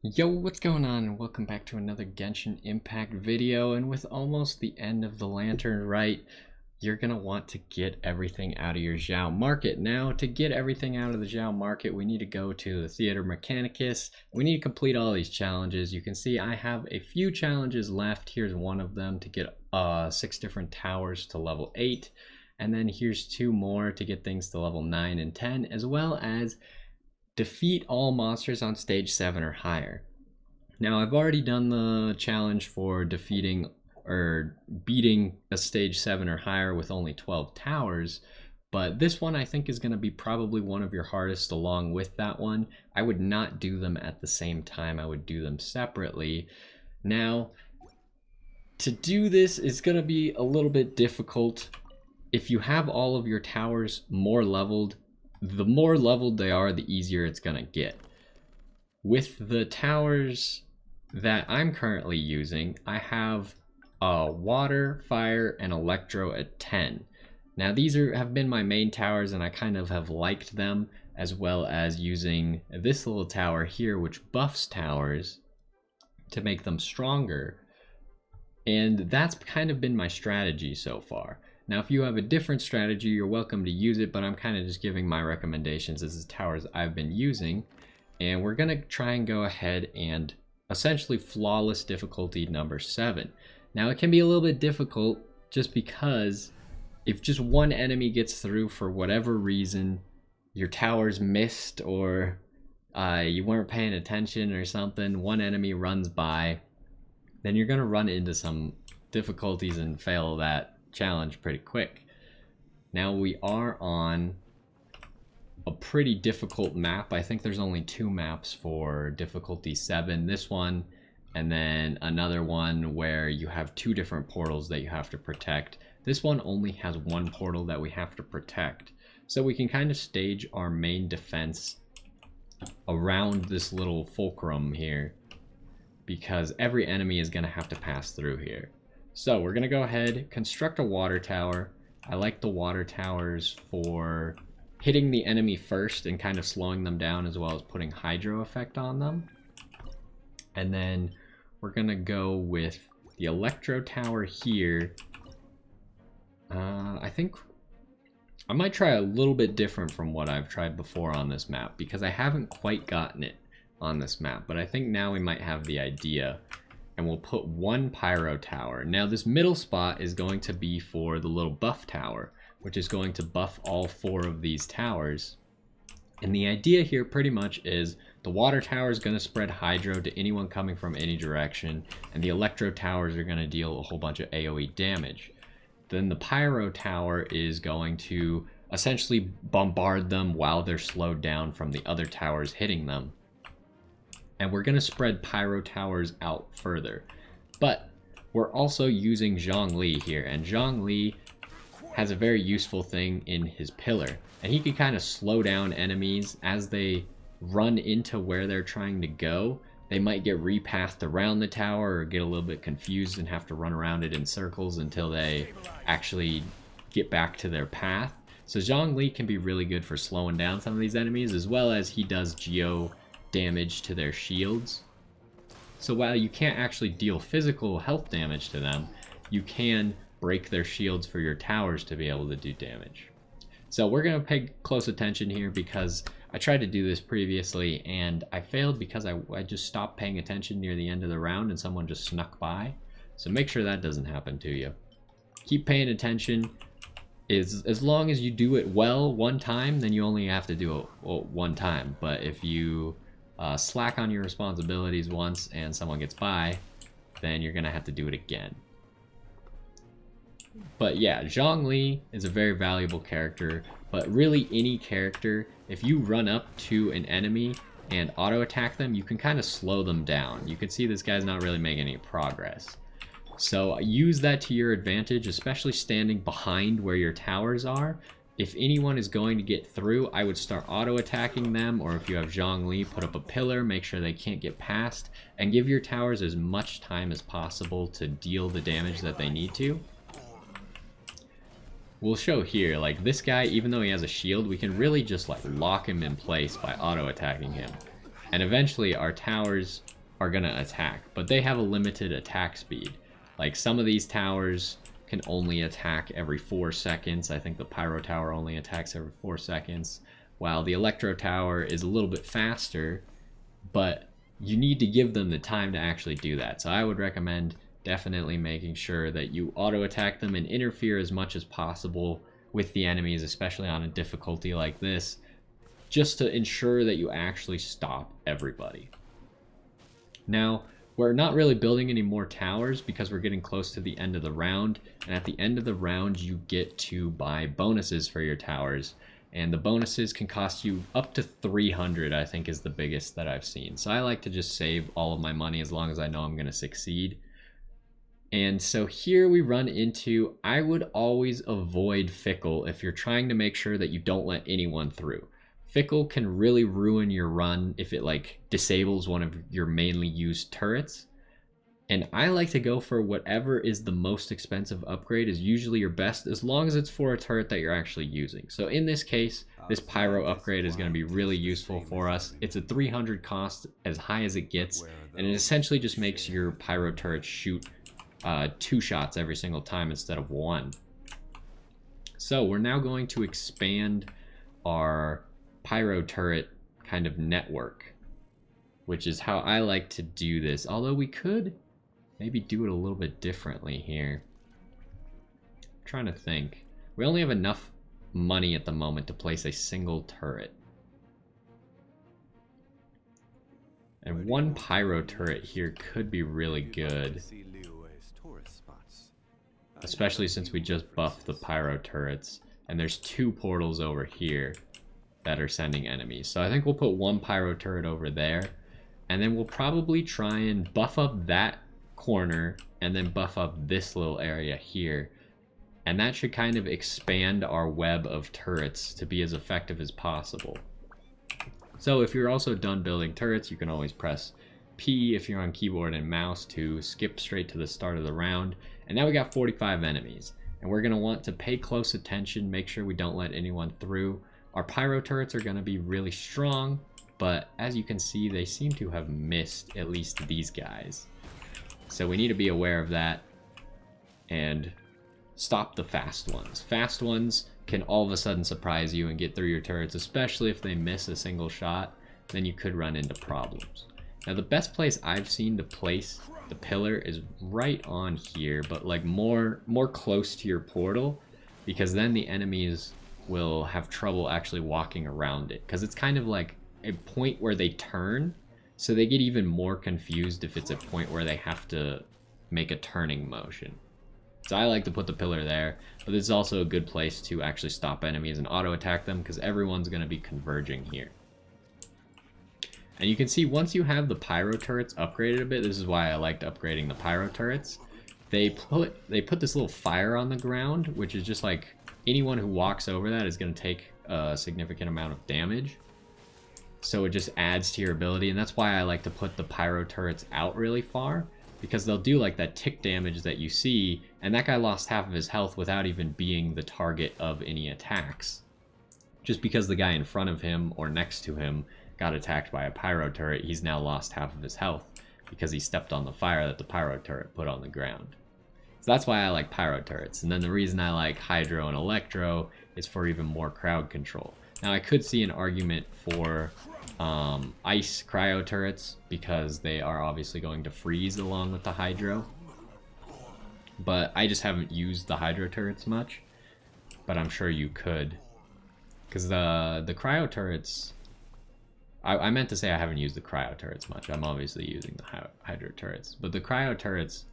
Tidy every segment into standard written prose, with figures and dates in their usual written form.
Yo, what's going on, and welcome back to another Genshin Impact video. And with almost the end of the Lantern Rite, you're gonna want to get everything out of your Zhao market. Now, to get everything out of the Zhao market, we need to go to the Theater Mechanicus. We need to complete all these challenges. You can see I have a few challenges left. Here's one of them to get 6 different towers to level 8. And then here's 2 more to get things to level 9 and 10, as well as defeat all monsters on stage 7 or higher. Now, I've already done the challenge for defeating or beating a stage 7 or higher with only 12 towers, but this one I think is going to be probably one of your hardest along with that one. I would not do them at the same time. I would do them separately. Now, to do this is going to be a little bit difficult. If you have all of your towers more leveled, the more leveled they are, the easier it's gonna get. With the towers that I'm currently using, I have water, fire, and electro at 10. Now these have been my main towers, and I kind of have liked them, as well as using this little tower here, which buffs towers to make them stronger. And that's kind of been my strategy so far. Now, if you have a different strategy, you're welcome to use it, but I'm kind of just giving my recommendations as the towers I've been using. And we're going to try and go ahead and essentially flawless difficulty number 7. Now, it can be a little bit difficult just because if just one enemy gets through for whatever reason, your towers missed or you weren't paying attention or something, one enemy runs by, then you're going to run into some difficulties and fail that challenge pretty quick. Now we are on a pretty difficult map. I think there's only 2 maps for difficulty 7. This one, and then another one where you have 2 different portals that you have to protect. This one only has 1 portal that we have to protect. So we can kind of stage our main defense around this little fulcrum here, because every enemy is going to have to pass through here. So we're going to go ahead, construct a water tower. I like the water towers for hitting the enemy first and kind of slowing them down, as well as putting hydro effect on them. And then we're going to go with the electro tower here. I think I might try a little bit different from what I've tried before on this map, because I haven't quite gotten it on this map, but I think now we might have the idea. And we'll put 1 pyro tower. Now this middle spot is going to be for the little buff tower, which is going to buff all 4 of these towers. And the idea here pretty much is the water tower is going to spread hydro to anyone coming from any direction, and the electro towers are going to deal a whole bunch of AoE damage. Then the pyro tower is going to essentially bombard them while they're slowed down from the other towers hitting them. And we're going to spread pyro towers out further. But we're also using Zhongli here, and Zhongli has a very useful thing in his pillar. And he can kind of slow down enemies as they run into where they're trying to go. They might get repathed around the tower or get a little bit confused and have to run around it in circles until they actually get back to their path. So Zhongli can be really good for slowing down some of these enemies, as well as he does geo damage to their shields. So while you can't actually deal physical health damage to them, you can break their shields for your towers to be able to do damage. So we're going to pay close attention here, because I tried to do this previously and I failed because I just stopped paying attention near the end of the round and someone just snuck by. So make sure that doesn't happen to you. Keep paying attention. As long as you do it well one time, then you only have to do it one time. But if you slack on your responsibilities once and someone gets by, then you're gonna have to do it again. But yeah, Zhongli is a very valuable character, but really any character, if you run up to an enemy and auto attack them, you can kind of slow them down. You can see this guy's not really making any progress. So use that to your advantage, especially standing behind where your towers are. If anyone is going to get through, I would start auto-attacking them, or if you have Zhongli, put up a pillar, make sure they can't get past, and give your towers as much time as possible to deal the damage that they need to. We'll show here, like this guy, even though he has a shield, we can really just like lock him in place by auto-attacking him. And eventually our towers are going to attack, but they have a limited attack speed. Like some of these towers can only attack every 4 seconds. I think the Pyro Tower only attacks every 4 seconds, while the Electro Tower is a little bit faster, but you need to give them the time to actually do that. So I would recommend definitely making sure that you auto attack them and interfere as much as possible with the enemies, especially on a difficulty like this, just to ensure that you actually stop everybody. Now, we're not really building any more towers because we're getting close to the end of the round, and at the end of the round you get to buy bonuses for your towers, and the bonuses can cost you up to 300, I think is the biggest that I've seen. So I like to just save all of my money as long as I know I'm going to succeed. And so here we run into, I would always avoid Fickle if you're trying to make sure that you don't let anyone through. Fickle can really ruin your run if it like disables one of your mainly used turrets. And I like to go for whatever is the most expensive upgrade is usually your best, as long as it's for a turret that you're actually using. So in this case, this Pyro upgrade is going to be really useful for us. It's a 300 cost, as high as it gets, and it essentially just makes your Pyro turret shoot 2 shots every single time instead of 1. So we're now going to expand our Pyro turret kind of network, which is how I like to do this, although we could maybe do it a little bit differently here. I'm trying to think. We only have enough money at the moment to place a single turret, and 1 Pyro turret here could be really good, especially since we just buffed the Pyro turrets, and there's 2 portals over here that are sending enemies. So I think we'll put 1 Pyro turret over there, and then we'll probably try and buff up that corner and then buff up this little area here, and that should kind of expand our web of turrets to be as effective as possible. So if you're also done building turrets, you can always press P if you're on keyboard and mouse to skip straight to the start of the round. And now we got 45 enemies, and we're going to want to pay close attention, make sure we don't let anyone through. Our Pyro turrets are going to be really strong, but as you can see, they seem to have missed at least these guys. So we need to be aware of that and stop the fast ones. Fast ones can all of a sudden surprise you and get through your turrets, especially if they miss a single shot. Then you could run into problems. Now the best place I've seen to place the pillar is right on here, but like more close to your portal, because then the enemies will have trouble actually walking around it, because it's kind of like a point where they turn, so they get even more confused if it's a point where they have to make a turning motion. So I like to put the pillar there, but this is also a good place to actually stop enemies and auto attack them, because everyone's going to be converging here. And you can see once you have the Pyro turrets upgraded a bit, this is why I liked upgrading the Pyro turrets. They put this little fire on the ground, which is just like anyone who walks over that is going to take a significant amount of damage. So it just adds to your ability, and that's why I like to put the Pyro turrets out really far, because they'll do like that tick damage that you see, and that guy lost half of his health without even being the target of any attacks. Just because the guy in front of him or next to him got attacked by a Pyro turret, he's now lost half of his health because he stepped on the fire that the Pyro turret put on the ground. So that's why I like Pyro turrets. And then the reason I like Hydro and Electro is for even more crowd control. Now I could see an argument for Ice Cryo turrets, because they are obviously going to freeze along with the Hydro. But I just haven't used the Hydro turrets much. But I'm sure you could. Because the Cryo turrets... I meant to say I haven't used the Cryo turrets much. I'm obviously using the Hydro turrets. But the Cryo turrets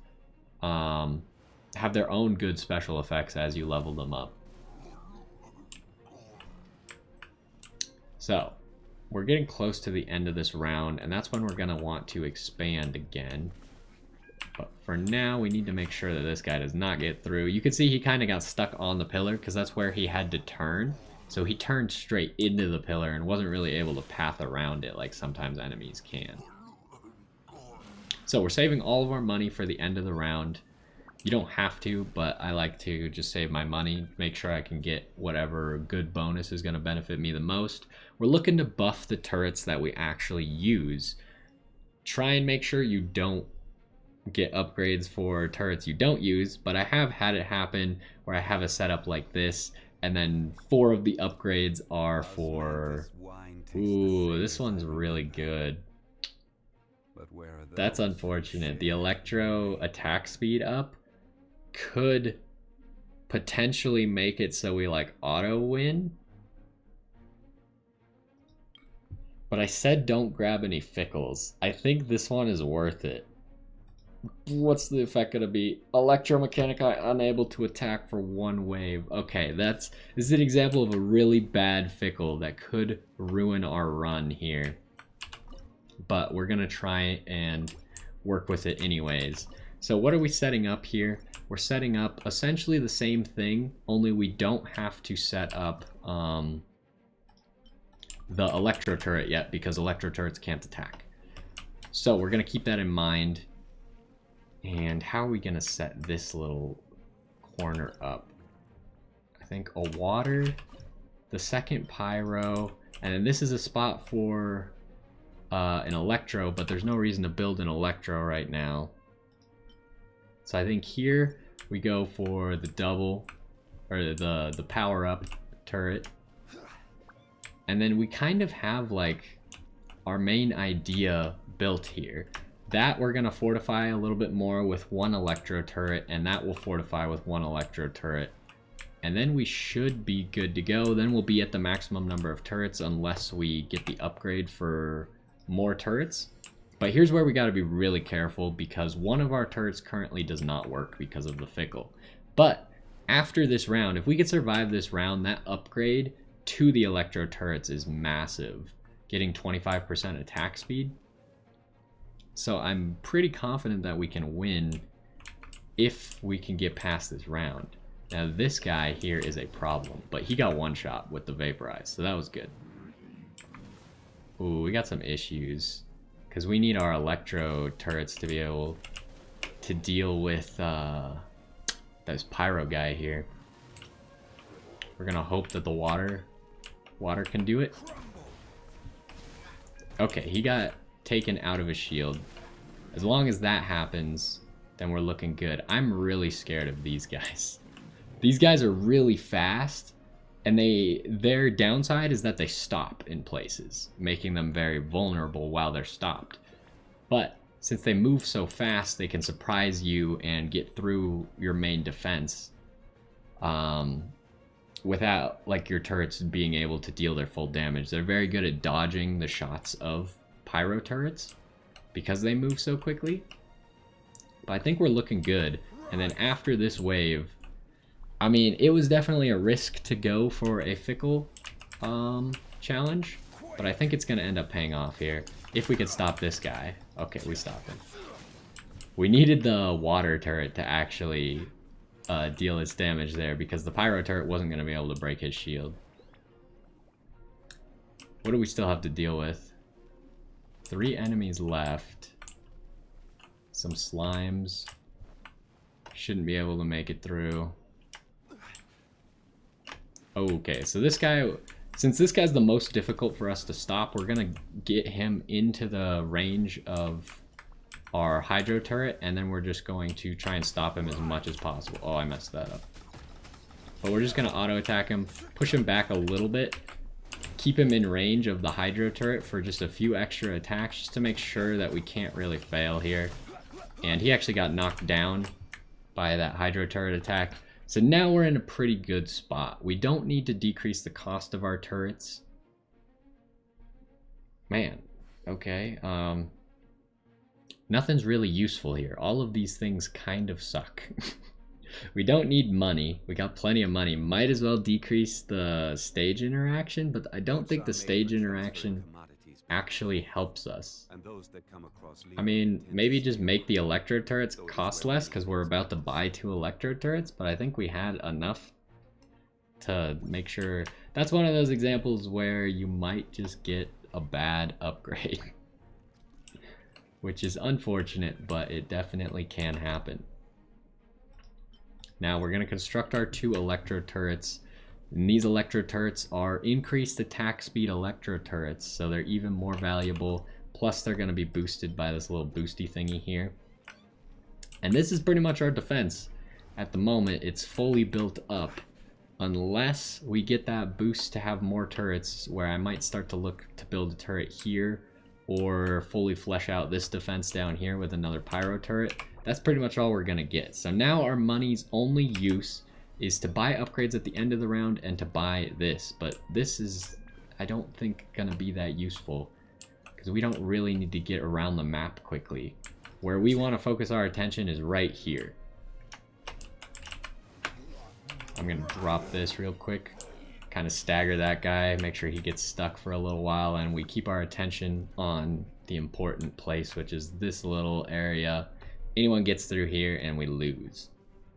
have their own good special effects as you level them up. So, we're getting close to the end of this round, and that's when we're going to want to expand again. But for now, we need to make sure that this guy does not get through. You can see he kind of got stuck on the pillar, because that's where he had to turn. So he turned straight into the pillar and wasn't really able to path around it like sometimes enemies can. So we're saving all of our money for the end of the round. You don't have to, but I like to just save my money, make sure I can get whatever good bonus is going to benefit me the most. We're looking to buff the turrets that we actually use. Try and make sure you don't get upgrades for turrets you don't use, but I have had it happen where I have a setup like this, and then 4 of the upgrades are for... Ooh, this one's really good. That's unfortunate. The electro attack speed up could potentially make it so we like auto win. But I said don't grab any fickles. I think this one is worth it. What's the effect gonna be? Electromechanici unable to attack for 1 wave. Okay, this is an example of a really bad fickle that could ruin our run here. But we're gonna try and work with it anyways. So what are we setting up here? We're setting up essentially the same thing, only we don't have to set up the electro turret yet because electro turrets can't attack. So we're gonna keep that in mind. And how are we gonna set this little corner up? I think a water, the second pyro, and then this is a spot for an electro, but there's no reason to build an electro right now. So I think here we go for the double, or the power up turret. And then we kind of have like our main idea built here. That we're gonna fortify a little bit more with 1 electro turret, and that will fortify with 1 electro turret. And then we should be good to go. Then we'll be at the maximum number of turrets unless we get the upgrade for more turrets. But here's where we gotta be really careful because one of our turrets currently does not work because of the fickle. But after this round, if we could survive this round, that upgrade to the electro turrets is massive, getting 25% attack speed. So I'm pretty confident that we can win if we can get past this round. Now this guy here is a problem, but he got 1 shot with the vaporize, so that was good. Ooh, we got some issues because we need our electro turrets to be able to deal with this pyro guy here. We're gonna hope that the water can do it. Okay, he got taken out of his shield. As long as that happens, then we're looking good. I'm really scared of these guys. These guys are really fast, and their downside is that they stop in places, making them very vulnerable while they're stopped. But since they move so fast, they can surprise you and get through your main defense without like your turrets being able to deal their full damage. They're very good at dodging the shots of pyro turrets because they move so quickly. But I think we're looking good. And then after this wave, I mean, it was definitely a risk to go for a fickle challenge, but I think it's going to end up paying off here if we could stop this guy. Okay, we stopped him. We needed the water turret to actually deal its damage there because the pyro turret wasn't going to be able to break his shield. What do we still have to deal with? 3 enemies left. Some slimes. Shouldn't be able to make it through. Okay, so this guy, since this guy's the most difficult for us to stop, we're gonna get him into the range of our hydro turret, and then we're just going to try and stop him as much as possible. Oh, I messed that up. But we're just gonna auto attack him, push him back a little bit, keep him in range of the hydro turret for just a few extra attacks, just to make sure that we can't really fail here. And he actually got knocked down by that hydro turret attack. So now we're in a pretty good spot. We don't need to decrease the cost of our turrets. Man, okay. Nothing's really useful here. All of these things kind of suck. We don't need money. We got plenty of money. Might as well decrease the stage interaction, but I don't think the stage interaction actually helps us. I mean, maybe just make the electro turrets cost less because we're about to buy 2 electro turrets, but I think we had enough to make sure. That's one of those examples where you might just get a bad upgrade, which is unfortunate, but it definitely can happen. Now we're going to construct our 2 electro turrets. And these electro turrets are increased attack speed electro turrets, so they're even more valuable. Plus they're going to be boosted by this little boosty thingy here. And this is pretty much our defense. At the moment, it's fully built up. Unless we get that boost to have more turrets, where I might start to look to build a turret here, or fully flesh out this defense down here with another pyro turret. That's pretty much all we're gonna get. So now our money's only use is to buy upgrades at the end of the round and to buy this. But this is, I don't think, gonna be that useful, because we don't really need to get around the map quickly. Where we want to focus our attention is right here. I'm gonna drop this real quick, kind of stagger that guy, make sure he gets stuck for a little while, and we keep our attention on the important place, which is this little area. Anyone gets through here and we lose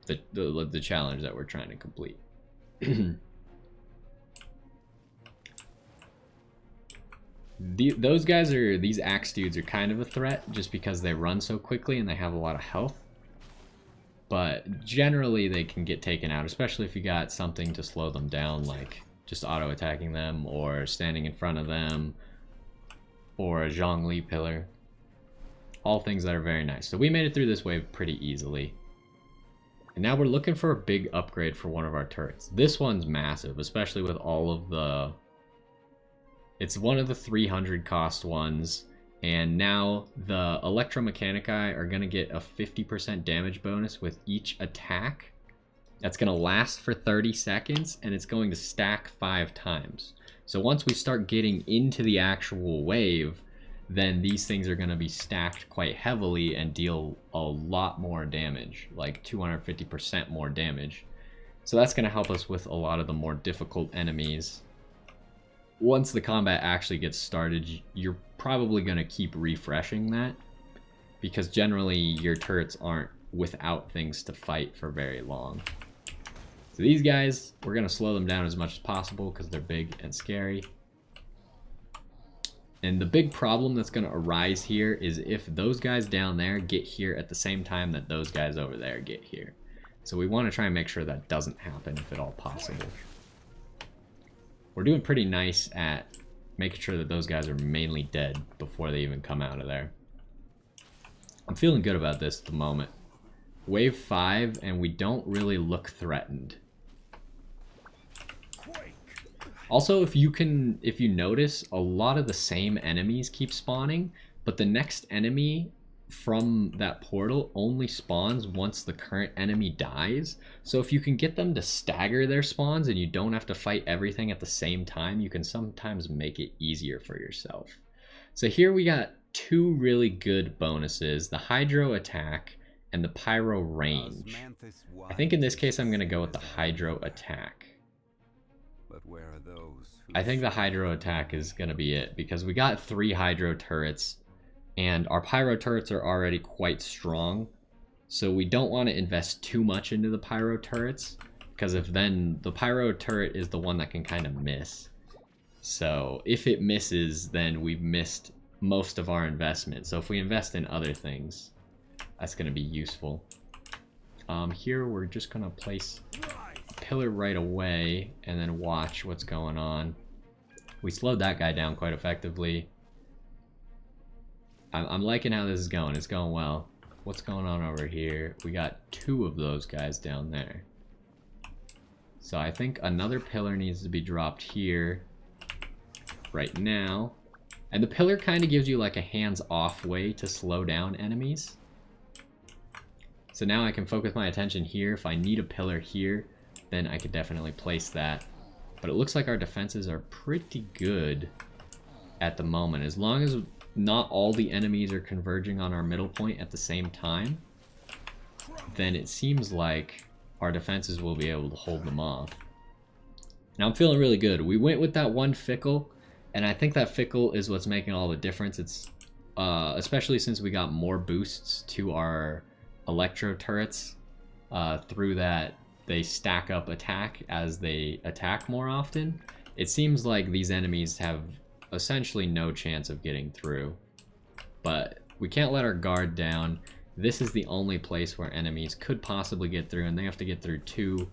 the challenge that we're trying to complete. Those guys are, these axe dudes are kind of a threat just because they run so quickly and they have a lot of health. But generally they can get taken out, especially if you got something to slow them down, like just auto attacking them or standing in front of them or a Zhongli pillar. All things that are very nice. So we made it through this wave pretty easily. And now we're looking for a big upgrade for one of our turrets. This one's massive, especially with all of the... It's one of the 300 cost ones. And now the Electromechanici are going to get a 50% damage bonus with each attack. That's going to last for 30 seconds, and it's going to stack 5 times. So once we start getting into the actual wave, then these things are going to be stacked quite heavily and deal a lot more damage, like 250% more damage. So that's going to help us with a lot of the more difficult enemies. Once the combat actually gets started, you're probably going to keep refreshing that, because generally your turrets aren't without things to fight for very long. So these guys, we're going to slow them down as much as possible because they're big and scary. And the big problem that's going to arise here is if those guys down there get here at the same time that those guys over there get here. So we want to try and make sure that doesn't happen if at all possible. We're doing pretty nice at making sure that those guys are mainly dead before they even come out of there. I'm feeling good about this at the moment. Wave 5, and we don't really look threatened. Also, if you notice, a lot of the same enemies keep spawning, but the next enemy from that portal only spawns once the current enemy dies. So if you can get them to stagger their spawns and you don't have to fight everything at the same time, you can sometimes make it easier for yourself. So here we got 2 really good bonuses, the Hydro Attack and the Pyro Range. I think in this case I'm going to go with the Hydro Attack. But where are those? I think the Hydro Attack is going to be it, because we got 3 Hydro turrets, and our Pyro turrets are already quite strong. So we don't want to invest too much into the Pyro turrets, because if then the Pyro turret is the one that can kind of miss. So if it misses, then we've missed most of our investment. So if we invest in other things, that's going to be useful. Here we're just going to place a pillar right away and then watch what's going on. We slowed that guy down quite effectively. I'm liking how this is going. It's going well. What's going on over here? We got 2 of those guys down there. So I think another pillar needs to be dropped here right now. And the pillar kind of gives you like a hands-off way to slow down enemies. So now I can focus my attention here. If I need a pillar here, then I could definitely place that. But it looks like our defenses are pretty good at the moment. As long as not all the enemies are converging on our middle point at the same time, then it seems like our defenses will be able to hold them off. Now I'm feeling really good. We went with that 1 Fickle, and I think that Fickle is what's making all the difference. It's especially since we got more boosts to our Electro turrets through that they stack up attack as they attack more often. It seems like these enemies have essentially no chance of getting through. But we can't let our guard down. this is the only place where enemies could possibly get through, and they have to get through 2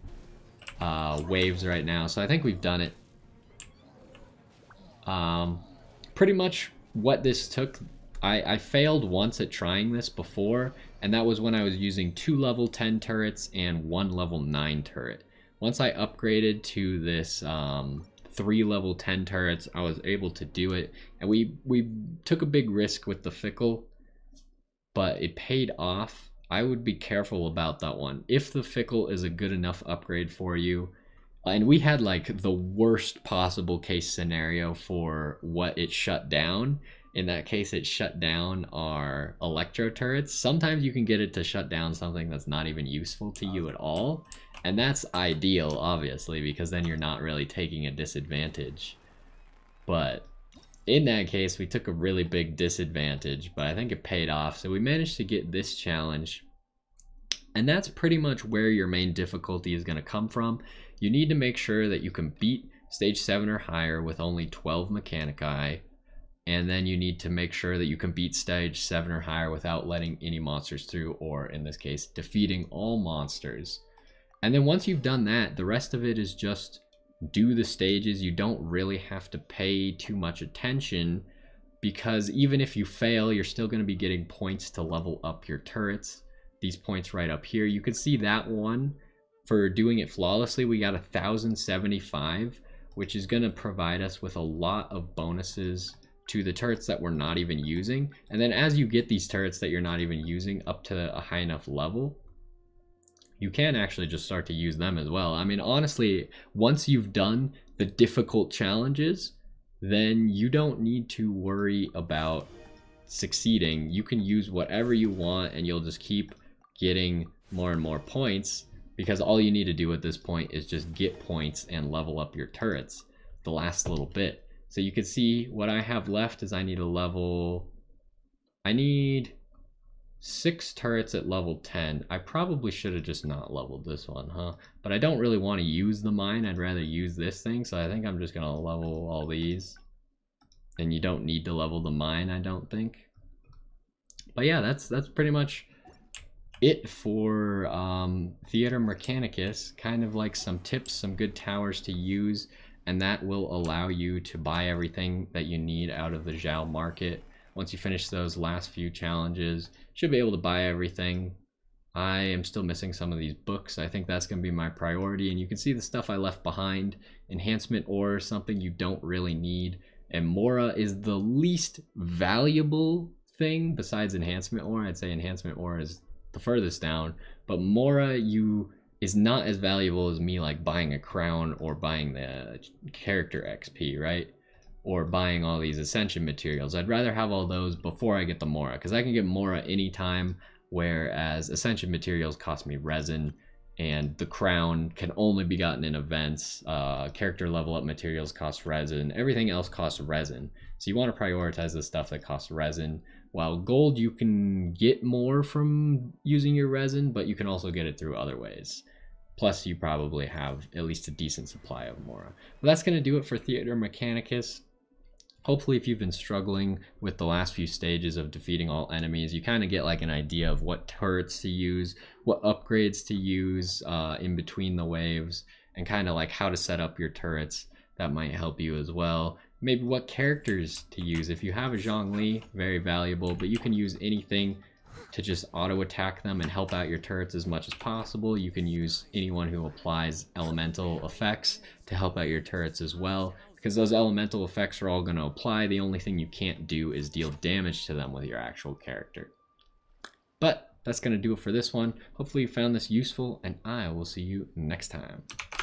waves right now. So I think we've done it. Pretty much what this took, I failed once at trying this before, and that was when I was using 2 level 10 turrets and 1 level 9 turret. Once I upgraded to this 3 level 10 turrets, I was able to do it, and we took a big risk with the Fickle, but it paid off. I would be careful about that one. If the Fickle is a good enough upgrade for you, and we had like the worst possible case scenario for what it shut down. In that case, it shut down our electro turrets. Sometimes you can get it to shut down something that's not even useful to you at all. And that's ideal, obviously, because then you're not really taking a disadvantage. But in that case, we took a really big disadvantage, but I think it paid off. So we managed to get this challenge. And that's pretty much where your main difficulty is going to come from. You need to make sure that you can beat stage 7 or higher with only 12 Mechanici. And then you need to make sure that you can beat stage 7 or higher without letting any monsters through, or in this case, defeating all monsters. And then once you've done that, the rest of it is just do the stages. You don't really have to pay too much attention, because even if you fail, you're still going to be getting points to level up your turrets. These points right up here, you can see that one for doing it flawlessly, we got 1075, which is going to provide us with a lot of bonuses to the turrets that we're not even using. And then as you get these turrets that you're not even using up to a high enough level, you can actually just start to use them as well. I mean, honestly, once you've done the difficult challenges, then you don't need to worry about succeeding. You can use whatever you want, and you'll just keep getting more and more points, because all you need to do at this point is just get points and level up your turrets the last little bit. So you can see what I have left is I need 6 turrets at level 10. I probably should have just not leveled this one, huh? But I don't really want to use the mine. I'd rather use this thing, so I think I'm just gonna level all these. And you don't need to level the mine, I don't think. But yeah, that's pretty much it for Theater Mechanicus. Kind of like some tips, some good towers to use, and that will allow you to buy everything that you need out of the Zhao market. Once you finish those last few challenges, you should be able to buy everything. I am still missing some of these books. I think that's going to be my priority, and you can see the stuff I left behind. Enhancement ore is something you don't really need, and Mora is the least valuable thing besides enhancement ore. I'd say enhancement ore is the furthest down, but Mora is not as valuable as me like buying a crown or buying the character XP, right? Or buying all these ascension materials. I'd rather have all those before I get the Mora, because I can get Mora anytime, whereas ascension materials cost me resin, and the crown can only be gotten in events. Character level up materials cost resin. Everything else costs resin. So you want to prioritize the stuff that costs resin. While gold, you can get more from using your resin, but you can also get it through other ways. Plus, you probably have at least a decent supply of Mora. But that's going to do it for Theater Mechanicus. Hopefully, if you've been struggling with the last few stages of defeating all enemies, you kind of get like an idea of what turrets to use, what upgrades to use in between the waves, and kind of like how to set up your turrets. That might help you as well. Maybe what characters to use. If you have a Zhongli, very valuable, but you can use anything to just auto attack them and help out your turrets as much as possible. You can use anyone who applies elemental effects to help out your turrets as well, because those elemental effects are all going to apply. The only thing you can't do is deal damage to them with your actual character. But that's going to do it for this one. Hopefully you found this useful, and I will see you next time.